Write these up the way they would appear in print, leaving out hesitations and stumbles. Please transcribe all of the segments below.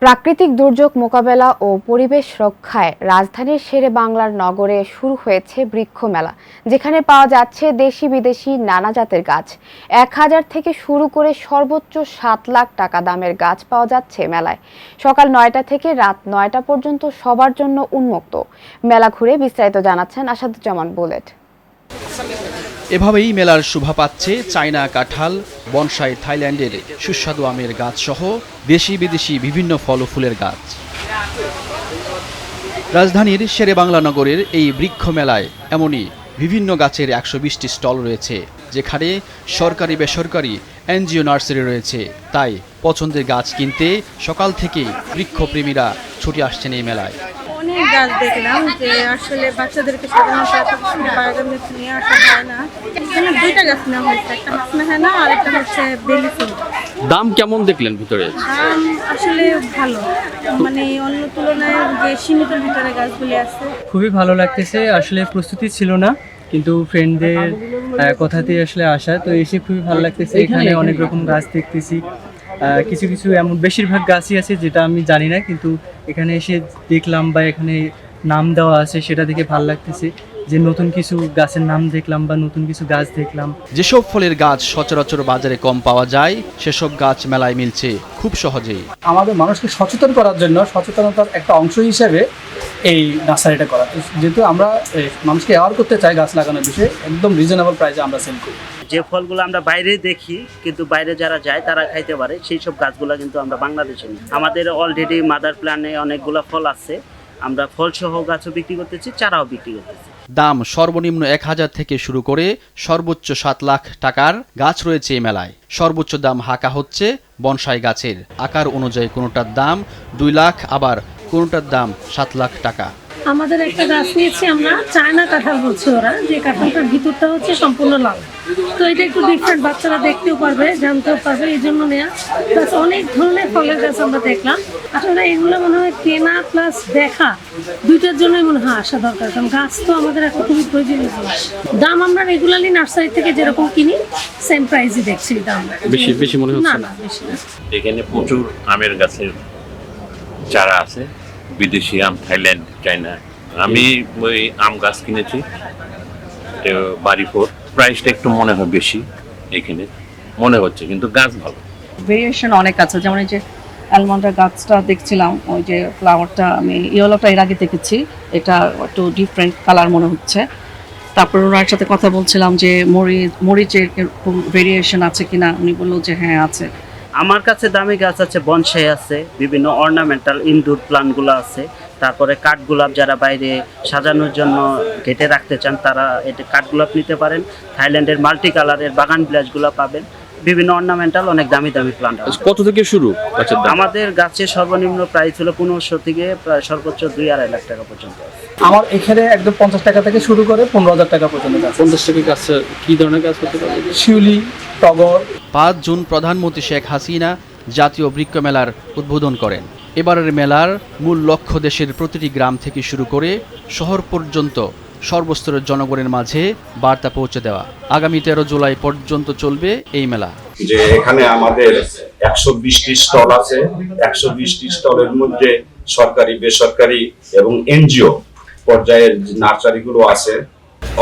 প্রাকৃতিক দুর্যোগ মোকাবেলা ও পরিবেশ রক্ষায় রাজধানীর শেরে বাংলার নগরে শুরু হয়েছে বৃক্ষ মেলা, যেখানে পাওয়া যাচ্ছে দেশি বিদেশি নানা জাতের গাছ। 1000 থেকে শুরু করে সর্বোচ্চ 7 লাখ টাকা দামের গাছ পাওয়া যাচ্ছে মেলায়। সকাল 9টা থেকে রাত 9টা পর্যন্ত সবার জন্য উন্মুক্ত। মেলা ঘুরে বিস্তারিত জানাচ্ছেন আসাদুজ্জামান বুলেট। এভাবেই মেলার শোভা পাচ্ছে চায়না কাঁঠাল, বনসাই থাইল্যান্ডের সুস্বাদু আমের গাছ সহ দেশি বিদেশি বিভিন্ন ফল ও ফুলের গাছ। রাজধানীর শেরে বাংলা নগরের এই বৃক্ষ মেলায় এমনই বিভিন্ন গাছের 120টি স্টল রয়েছে, যেখানে সরকারি বেসরকারি এনজিও নার্সারি রয়েছে। তাই পছন্দের গাছ কিনতে সকাল থেকেই বৃক্ষপ্রেমীরা ছুটে আসছেন এই মেলায়। অনেক গাছ দেখলাম যে আসলে বাচ্চাদেরকে সাধারণত এত বাগান নিয়ে আসা হয় না। এখানে দুইটা গাছ নেওয়া হয়েছে, একটা হাসনাহেনা আর একটা হচ্ছে বেলি ফুল। দাম কেমন দেখলেন ভিতরে? দাম আসলে ভালো, মানে অন্য তুলনায় যে সীমিত ভিতরে গাছগুলি আছে। খুবই ভালো লাগতেছে। আসলে প্রস্তুতি ছিল না, কিন্তু ফ্রেন্ডদের কথাতে আসলে আসা, তো এসে খুবই ভালো লাগতেছে। এখানে অনেক রকম গাছ দেখতেছি, কিছু কিছু এমন বেশিরভাগ গাছই আছে যেটা আমি জানি না, কিন্তু এখানে এসে দেখলাম বা এখানে নাম দেওয়া আছে, সেটা দেখে ভালো লাগতেছে যে নতুন কিছু গাছের নাম দেখলাম বা নতুন কিছু গাছ দেখলাম। যেসব ফলের গাছ সচরাচর বাজারে কম পাওয়া যায়, সেসব গাছ মেলায় মিলছে খুব সহজেই। আমাদের মানুষকে সচেতন করার জন্য, সচেতনতার একটা অংশ হিসেবে এই নার্সারিটা করা। যেহেতু আমরা মানুষকে অ্যাওয়ার করতে চাই গাছ লাগানোর বিষয়ে, একদম রিজনেবল প্রাইসে আমরা সেল করি। যে ফলগুলো আমরা বাইরে দেখি কিন্তু বাইরে যারা যায় তারা খাইতে পারে, সেই সব গাছগুলো কিন্তু আমরা বাংলাদেশে নিই। আমাদের অলরেডি মাদার প্ল্যানে অনেকগুলো ফল আছে, আমরা ফল সহ গাছও বিক্রি করতেছি, চারাও বিক্রি করতেছি। দাম সর্বনিম্ন 1000 থেকে শুরু করে সর্বোচ্চ 7 লাখ টাকার গাছ রয়েছে এই মেলায়। সর্বোচ্চ দাম হাঁকা হচ্ছে বনসাই গাছের। আকার অনুযায়ী কোনোটার দাম 2 লাখ, আবার কোনোটার দাম 7 লাখ টাকা। আমাদের একটা গাছ নিয়েছি আমরা, চায়না কাঁঠাল বলছে ওরা, যে কাঁঠালটার ভিতরটা হচ্ছে সম্পূর্ণ লাল। তো এটা একটু ডিফারেন্ট, বাচ্চারা দেখতেও পারবে, জানতেও পারবে, এই জন্য নেওয়া। প্লাস অনেক ধরনের ফলের গাছ আমরা দেখলাম। আসলে এগুলো মনে হয় কেনা প্লাস দেখা দুইটার জন্যই মনে হয় আসা দরকার, কারণ গাছ তো আমাদের একটা খুবই প্রয়োজনীয় জিনিস। দাম আমরা রেগুলারলি নার্সারি থেকে যেরকম কিনি সেম প্রাইসই দেখছি দাম। বেশি মনে হচ্ছে না, বেশি না। এখানে প্রচুর আমের গাছের চারা আছে, বিদেশি আম, থাইল্যান্ড, চায়না। আমি ওই আম গাছ কিনেছি বাড়ি ফোর। প্রাইসটা একটু মনে হয় বেশি এখানে মনে হচ্ছে, কিন্তু গাছ ভালো। ভেরিয়েশন অনেক আছে, যেমন এই যে অ্যালমন্ডের গাছটা দেখছিলাম, ওই যে ফ্লাওয়ারটা আমি ইয়েলোটা এর আগে দেখেছি, এটা একটু ডিফারেন্ট কালার মনে হচ্ছে। তারপর ওনার সাথে কথা বলছিলাম যে মরিচের ভেরিয়েশন আছে কিনা, উনি বললো যে হ্যাঁ আছে। আমার কাছে দামি গাছ আছে, বনসাই আছে, বিভিন্ন অর্নামেন্টাল ইনডোর প্লান্টগুলো আছে। তারপরে কাঠগোলাপ, যারা বাইরে সাজানোর জন্য গেটে রাখতে চান তারা এটা কাঠগোলাপ নিতে পারেন। থাইল্যান্ডের মাল্টি কালারের বাগান বিলাসগুলো পাবেন। বিভিন্ন অর্নামেন্টাল অনেক দামি দামি প্লান্ট আছে। কত থেকে শুরু? আমাদের গাছের সর্বনিম্ন প্রাইস হলো 1500 থেকে প্রায় সর্বোচ্চ 2-2.5 লাখ টাকা পর্যন্ত। আমার এখানে একদম 50 টাকা থেকে শুরু করে 15,000 টাকা পর্যন্ত গাছ। 50 টাকা গাছ কি ধরনের গাছ হতে পারে? শিউলি, টগর। 5 জুন প্রধানমন্ত্রী শেখ হাসিনা জাতীয় বৃক্ষ মেলার উদ্বোধন করেন। এবারের মেলার মূল লক্ষ্য দেশের প্রতিটি গ্রাম থেকে শুরু করে শহর পর্যন্ত সর্বস্তরের জনগণের মাঝে বার্তা পৌঁছে দেওয়া। আগামী 13 জুলাই পর্যন্ত চলবে এই মেলা। যে এখানে আমাদের 120টি স্টল আছে। 120টি স্টলের মধ্যে সরকারি, বেসরকারি এবং এনজিও পর্যায়ের নার্সারিগুলো আছে।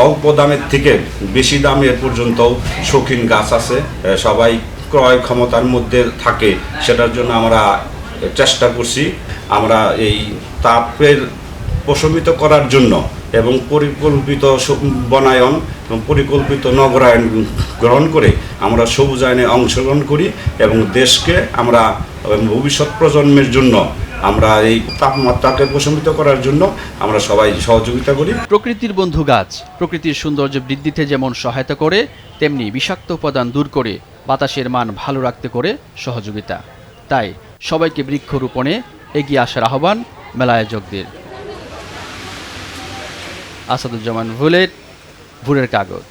অল্প দামের থেকে বেশি দামের পর্যন্ত শৌখিন গাছ আছে। সবাই ক্রয় ক্ষমতার মধ্যে থাকে, সেটার জন্য আমরা চেষ্টা করছি। আমরা এই তাপের প্রশমিত করার জন্য এবং পরিকল্পিত বনায়ন এবং পরিকল্পিত নগরায়ন গ্রহণ করে আমরা সবুজায়নে অংশগ্রহণ করি এবং দেশকে আমরা ভবিষ্যৎ প্রজন্মের জন্য আমরা এই তাপমাত্রাকে প্রশমিত করার জন্য আমরা সবাই সহযোগিতা করি। প্রকৃতির বন্ধু গাছ প্রকৃতির সৌন্দর্য বৃদ্ধিতে যেমন সহায়তা করে, তেমনি বিষাক্ত উপাদান দূর করে বাতাসের মান ভালো রাখতে করে সহযোগিতা। তাই সবাইকে বৃক্ষরোপণে এগিয়ে আসার আহ্বান মেলা আয়োজকদের। আসাদুজ্জামান বুলেট, ভোরের কাগজ।